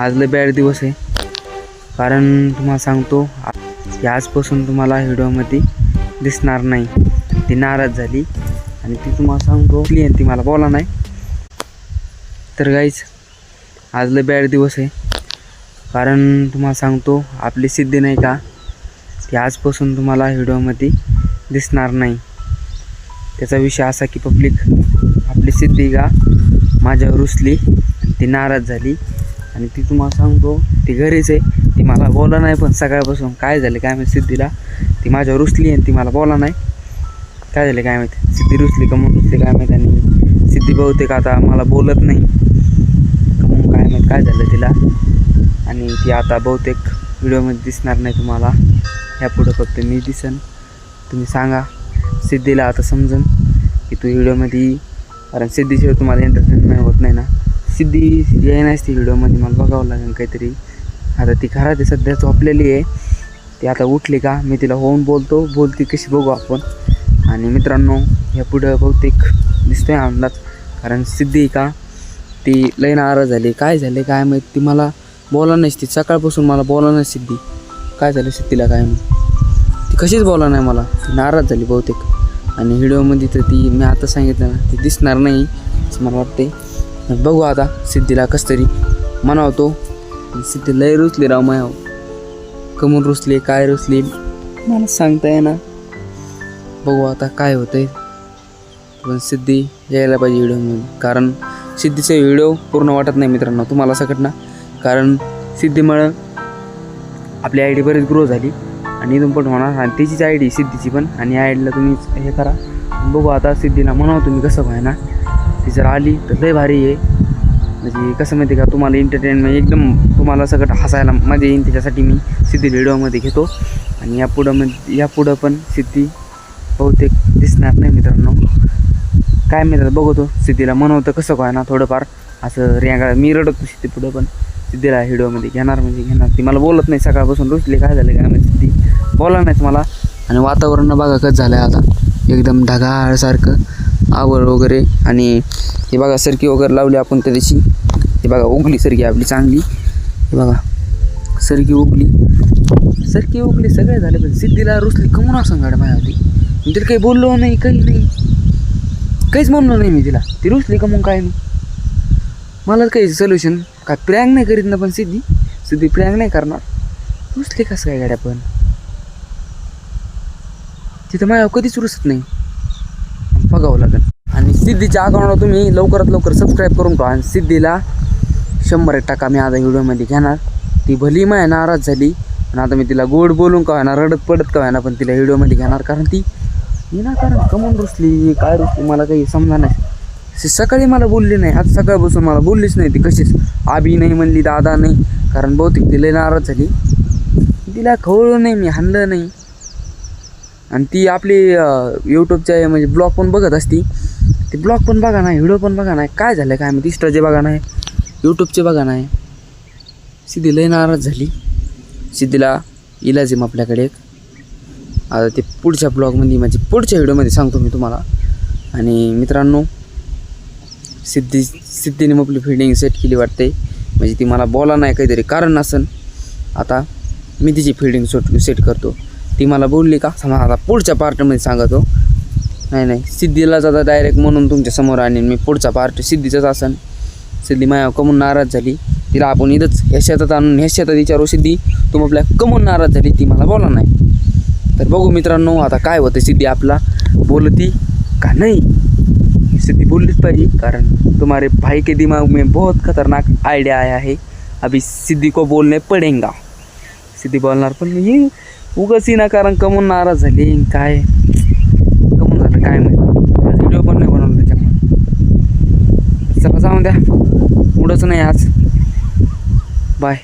आज लय बॅड दिवस आहे, कारण तुम्हाला सांगतो की आजपासून तुम्हाला व्हिडिओमध्ये दिसणार नाही. ती नाराज झाली आणि ती तुम्हाला सांगतो ती मला बोला नाही. तर गाईज आज लय बॅड दिवस आहे, कारण तुम्हाला सांगतो आपली सिद्धी नाही का ती आजपासून तुम्हाला व्हिडिओमध्ये दिसणार नाही. त्याचा विषय असा की पब्लिक आपली सिद्धी का माझ्यावर रुसली, ती नाराज झाली आणि ती तुम्हाला सांगतो ती घरीच आहे. ती मला बोला नाही, पण सकाळपासून काय झालं काय माहिती सिद्धीला ती माझ्यावर रुसली आणि ती मला बोला नाही. काय झालं काय माहिती, सिद्धी रुसली का म्हणून रुसली काय माहिती. आणि सिद्धी बहुतेक आता मला बोलत नाही म्हणून काय माहिती काय झालं तिला. आणि ती आता बहुतेक व्हिडिओमध्ये दिसणार नाही तुम्हाला. ह्यापुढं फक्त मी दिसन. तुम्ही सांगा सिद्धीला आता समजून की तू व्हिडिओमध्ये, कारण सिद्धीशिवाय तुम्हाला एंटरटेनमेंट होत नाही ना. सिद्धी येईनाच ती व्हिडिओमध्ये, मला बघावं लागेल काहीतरी. आता ती घरात आहे सध्या झोपलेली आहे. ती आता उठली का मी तिला होऊन बोलती कशी बघू आपण. आणि मित्रांनो ह्यापुढं बहुतेक दिसतोय अंदाज, कारण सिद्धी का ती लय नाराज झाली. काय झाले काय माहीत, ती मला बोला नाही. ती सकाळपासून मला बोला नाही सिद्धी. काय झालं सिद्धीला काय माहीत, ती कशीच बोला नाही मला. ती नाराज झाली बहुतेक. आणि व्हिडिओमध्ये तर ती मी आता सांगितलं ना ती दिसणार नाही असं मला वाटते. बघू आता सिद्धीला कसं तरी म्हणावतो. सिद्धी लय रुसली राव मायाव. कमून रुसली काय रुसली मला सांगता येईना. बघू आता काय होतंय. पण सिद्धी यायला पाहिजे व्हिडिओमध्ये, कारण सिद्धीचा व्हिडिओ पूर्ण वाटत नाही मित्रांनो तुम्हाला सकट ना. कारण सिद्धीमुळं आपली आय डी बरीच ग्रो झाली आणि इथून पण होणार. आणि तिचीच आय डी सिद्धीची पण, आणि आय डीला तुम्ही हे करा. बघू आता सिद्धीला म्हणावं तुम्ही कसं व्हाय ना. ती जर आली तर लय भारी आहे. म्हणजे कसं माहिती का तुम्हाला एंटरटेनमेंट एकदम तुम्हाला सगळं हसायला मजा येईल. त्याच्यासाठी मी सिद्धी व्हिडिओमध्ये घेतो. आणि यापुढं पण सिद्धी बहुतेक दिसणार नाही मित्रांनो. काय मित्र बघतो सिद्धीला म्हणवतं कसं काय ना थोडंफार असं रेंगाळ. मी रडतो सिद्धी पुढं, पण सिद्धीला व्हिडिओमध्ये घेणार म्हणजे घेणार. ती मला बोलत नाही सकाळपासून रुसली. काय झालं काय माहिती सिद्धी बोला नाहीच मला. आणि वातावरण बघा कसं झालं आहे आता, एकदम ढगाळसारखं आवड वगैरे. आणि हे बघा सरकी वगैरे लावली आपण त्या दिवशी. हे बघा उगली सरकी आपली चांगली. हे बघा सरकी उगली सगळे झाले. पण सिद्धीला रुसली कमून असं गाड्या माझ्या होती. मी तिला काही बोललो नाही, काहीच म्हणलो नाही मी तिला. ती रुसली कमून काय नाही. मला काही सोल्युशन काय प्रँक नाही करीत ना. पण सिद्धी प्रँक नाही करणार. रुसली कसं काय गाड्या, पण तिथं माझ्या कधीच रुसत नाही. बघावं लागेल. आणि सिद्धीच्या अकाउंटला तुम्ही लवकरात लवकर सबस्क्राईब करून ठेवा. आणि सिद्धीला 100% मी आता व्हिडिओमध्ये घेणार. ती भली माय नाराज झाली, पण आता मी तिला गोड बोलून का व्हायना, रडत पडत का व्हायना, पण तिला व्हिडिओमध्ये घेणार. कारण ती कारण कमून रुसली काय रुसली मला काही समजा नाही. सकाळी मला बोलली नाही, आज सकाळपासून मला बोललीच नाही. ती कशीच आबी नाही म्हणली, दादा नाही. कारण बहुतेक ती लय नाराज झाली. तिला खवळलं नाही मी, हाणलं नाही. आणि ती आपली यूट्यूबच्या म्हणजे ब्लॉग पण बघत असती. ती ब्लॉग पण बघा नाही, व्हिडिओ पण बघा नाही. काय झालं काय मी इंस्टाचे बघा नाही, यूट्यूबचे बघा नाही. सिद्धी लय नाराज झाली. सिद्धीला इलाज आहे आपल्याकडे एक. आता ते पुढच्या ब्लॉगमध्ये म्हणजे पुढच्या व्हिडिओमध्ये सांगतो मी तुम्हाला. आणि मित्रांनो सिद्धीने आपली फिल्डिंग सेट केली वाटते. म्हणजे ती मला बोला नाही, काहीतरी कारण असेल. आता मी तिची फिल्डिंग सेट करतो. ती मला बोलली का समजा आता पुढच्या पार्टमध्ये सांगतो. नाही सिद्धीलाच आता डायरेक्ट म्हणून तुमच्या समोर आणीन मी. पुढचा पार्ट सिद्धीचाच असेल. सिद्धी माया कमून नाराज झाली, तिला आपण इथंच ह्या शेतात आणून ह्या शेतात विचारू सिद्धी तू आपल्या कमून नाराज झाली, ती मला बोला नाही. तर बघू मित्रांनो आता काय होतं. सिद्धी आपला बोलती का नाही. सिद्धी बोललीच पाहिजे, कारण तुम्हारे भाई के दिमाग में बहुत खतरनाक आइडिया आया है. अभी सिद्धी को बोलने पडेंगा. सिद्धी बोलणार, पण ही उगाच ना कारण कमून नाराज झाली. काय कमून झालं काय माहिती. व्हिडिओ पण नाही बनवला त्याच्यामुळे. चला जाऊन द्या, पुढंच नाही आज. बाय.